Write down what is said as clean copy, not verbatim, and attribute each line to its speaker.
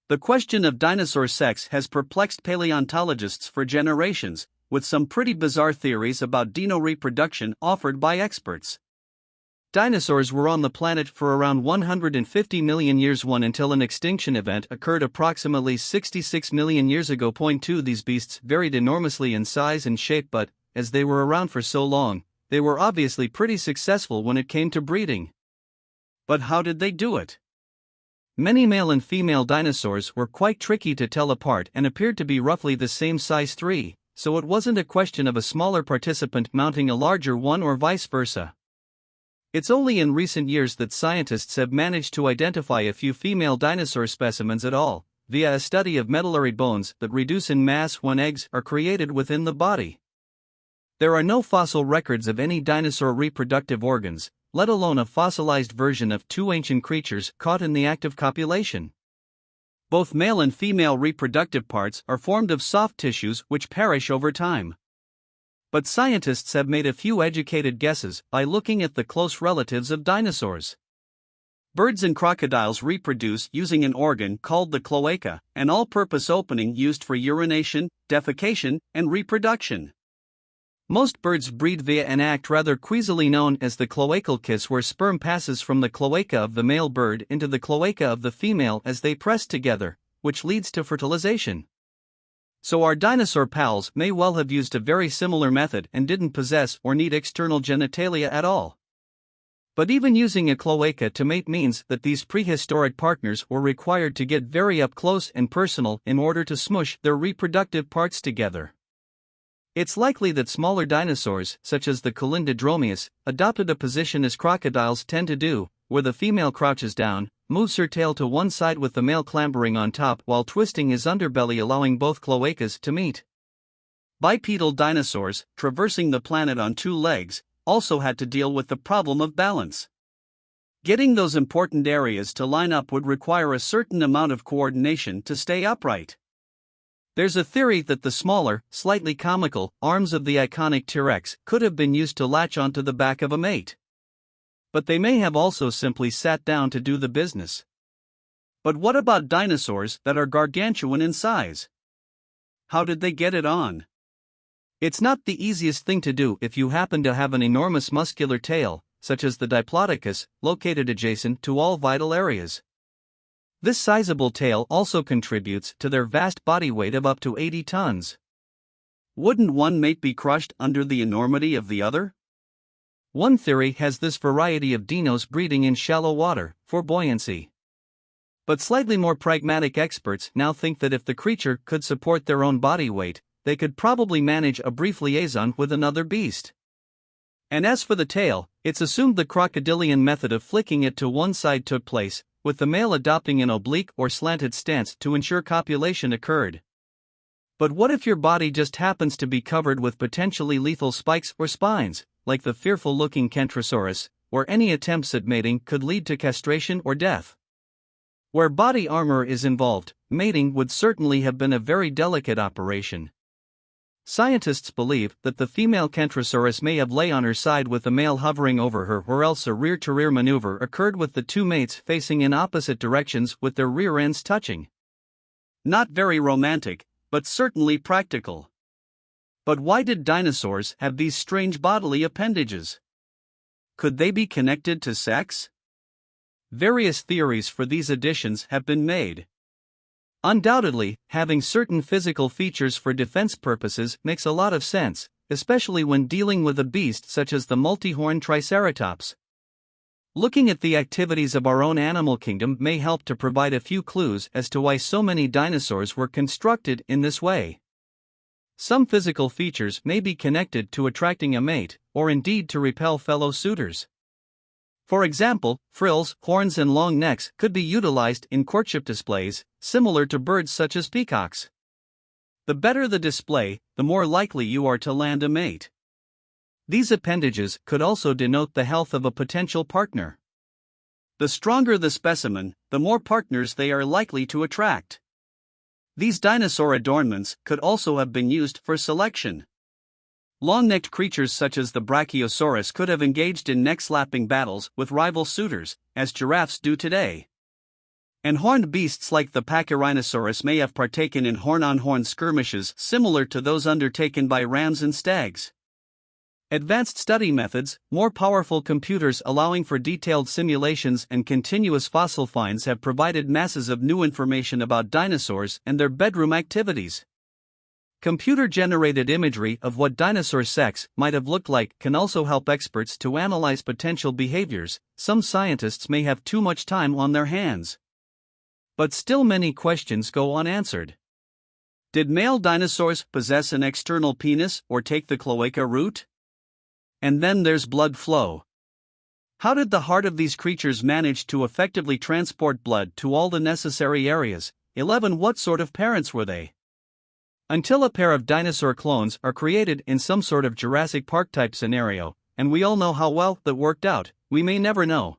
Speaker 1: The question of dinosaur sex has perplexed paleontologists for generations, with some pretty bizarre theories about dino reproduction offered by experts. Dinosaurs were on the planet for around 150 million years until an extinction event occurred approximately 66 million years ago. 2 These beasts varied enormously in size and shape, but, as they were around for so long, they were obviously pretty successful when it came to breeding. But how did they do it? Many male and female dinosaurs were quite tricky to tell apart and appeared to be roughly the same size 3, so it wasn't a question of a smaller participant mounting a larger one or vice versa. It's only in recent years that scientists have managed to identify a few female dinosaur specimens at all, via a study of medullary bones that reduce in mass when eggs are created within the body. There are no fossil records of any dinosaur reproductive organs, let alone a fossilized version of 2 ancient creatures caught in the act of copulation. Both male and female reproductive parts are formed of soft tissues which perish over time. But scientists have made a few educated guesses by looking at the close relatives of dinosaurs. Birds and crocodiles reproduce using an organ called the cloaca, an all-purpose opening used for urination, defecation, and reproduction. Most birds breed via an act rather queasily known as the cloacal kiss, where sperm passes from the cloaca of the male bird into the cloaca of the female as they press together, which leads to fertilization. So our dinosaur pals may well have used a very similar method and didn't possess or need external genitalia at all. But even using a cloaca to mate means that these prehistoric partners were required to get very up close and personal in order to smush their reproductive parts together. It's likely that smaller dinosaurs, such as the Colindodromeus, adopted a position as crocodiles tend to do, where the female crouches down, moves her tail to one side with the male clambering on top while twisting his underbelly, allowing both cloacas to meet. Bipedal dinosaurs, traversing the planet on 2 legs, also had to deal with the problem of balance. Getting those important areas to line up would require a certain amount of coordination to stay upright. There's a theory that the smaller, slightly comical, arms of the iconic T-Rex could have been used to latch onto the back of a mate. But they may have also simply sat down to do the business. But what about dinosaurs that are gargantuan in size? How did they get it on? It's not the easiest thing to do if you happen to have an enormous muscular tail, such as the Diplodocus, located adjacent to all vital areas. This sizable tail also contributes to their vast body weight of up to 80 tons. Wouldn't one mate be crushed under the enormity of the other? One theory has this variety of dinos breeding in shallow water, for buoyancy. But slightly more pragmatic experts now think that if the creature could support their own body weight, they could probably manage a brief liaison with another beast. And as for the tail, it's assumed the crocodilian method of flicking it to one side took place, with the male adopting an oblique or slanted stance to ensure copulation occurred. But what if your body just happens to be covered with potentially lethal spikes or spines, like the fearful-looking Kentrosaurus, where any attempts at mating could lead to castration or death? Where body armor is involved, mating would certainly have been a very delicate operation. Scientists believe that the female Kentrosaurus may have lay on her side with the male hovering over her, or else a rear-to-rear maneuver occurred with the 2 mates facing in opposite directions with their rear ends touching. Not very romantic, but certainly practical. But why did dinosaurs have these strange bodily appendages? Could they be connected to sex? Various theories for these additions have been made. Undoubtedly, having certain physical features for defense purposes makes a lot of sense, especially when dealing with a beast such as the multi-horned Triceratops. Looking at the activities of our own animal kingdom may help to provide a few clues as to why so many dinosaurs were constructed in this way. Some physical features may be connected to attracting a mate, or indeed to repel fellow suitors. For example, frills, horns and long necks could be utilized in courtship displays, similar to birds such as peacocks. The better the display, the more likely you are to land a mate. These appendages could also denote the health of a potential partner. The stronger the specimen, the more partners they are likely to attract. These dinosaur adornments could also have been used for selection. Long-necked creatures such as the Brachiosaurus could have engaged in neck-slapping battles with rival suitors, as giraffes do today. And horned beasts like the Pachyrhinosaurus may have partaken in horn-on-horn skirmishes similar to those undertaken by rams and stags. Advanced study methods, more powerful computers allowing for detailed simulations and continuous fossil finds have provided masses of new information about dinosaurs and their bedroom activities. Computer-generated imagery of what dinosaur sex might have looked like can also help experts to analyze potential behaviors. Some scientists may have too much time on their hands. But still many questions go unanswered. Did male dinosaurs possess an external penis or take the cloaca route? And then there's blood flow. How did the heart of these creatures manage to effectively transport blood to all the necessary areas? 11. What sort of parents were they? Until a pair of dinosaur clones are created in some sort of Jurassic Park type scenario, and we all know how well that worked out, we may never know.